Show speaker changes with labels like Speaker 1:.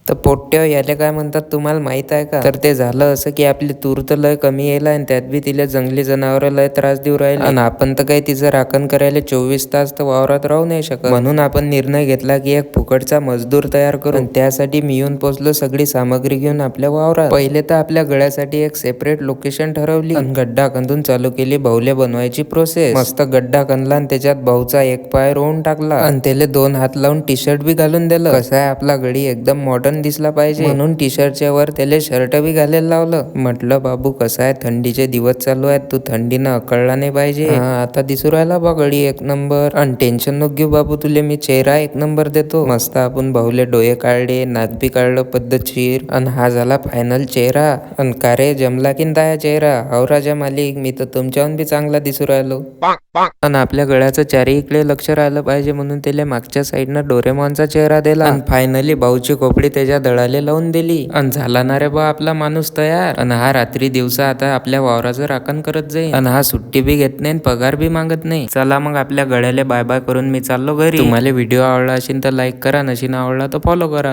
Speaker 1: तर पोट्ट्या याला काय म्हणतात तुम्हाला माहित आहे का? तर ते झालं असं की आपली तूर तर लय कमी यायला आणि त्यात बी तिला जंगली जनावर लय त्रास देऊ राहिले आणि आपण तर काही तिचं राखण करायला 24 तास तर वावरात राहू नाही शकत. म्हणून आपण निर्णय घेतला की एक फुकटचा मजदूर तयार करू. त्यासाठी मी येऊन पोचलो सगळी सामग्री घेऊन आपल्या वावरात. पहिले तर आपल्या गळ्यासाठी एक सेपरेट लोकेशन ठरवली आणि गड्डा खंदून चालू केली भाऊले बनवायची प्रोसेस. मस्त गड्डा खणला आणि त्याच्यात भाऊचा एक पाय रोवून टाकला आणि त्याला 2 हात लावून टी शर्ट बी घालून दिलं. कसं आहे आपला गडी एकदम मॉडर्न दिसला पाहिजे म्हणून टी शर्टच्या वर त्याला शर्ट बी घालायला लावलं. म्हटलं बाबू कसं आहे थंडीचे दिवस चालू आहेत, तू थंडीनं अकळला नाही पाहिजे. आता दिसू राहिला बा गडी एक नंबर आणि टेन्शन नको घेऊ बाबू, तुले मी चेहरा एक नंबर देतो. मस्त आपण भाऊले डोळे काढले, नाक बी काढलं पद्धतशीर आणि हा झाला फायनल चेहरा. आणि का रे जमला की दाया चेहरा? हो राजा मालिक, मी तर तुमच्याहून बी चांगला दिसू राहिलो. आणि आपल्या गळ्याचं चारी इकडे लक्ष राहिलं पाहिजे म्हणून त्याला मागच्या साईडनं डोरेमॉनचा चेहरा दिला आणि फायनली भाऊची खोपडी त्याच्या दळाले लावून दिली आणि झाला ना रे बा आपला माणूस तयार. आणि हा रात्री दिवसा आता आपल्या वावराचं राखण करत जाईल आणि हा सुट्टी बी घेत नाही पगार बी मागत नाही. चला मग आपल्या गळ्याला बाय बाय करून मी चाललो घरी. तुम्हाला व्हिडिओ आवडला असेल तर लाईक करा, नशीन आवडला तर फॉलो करा.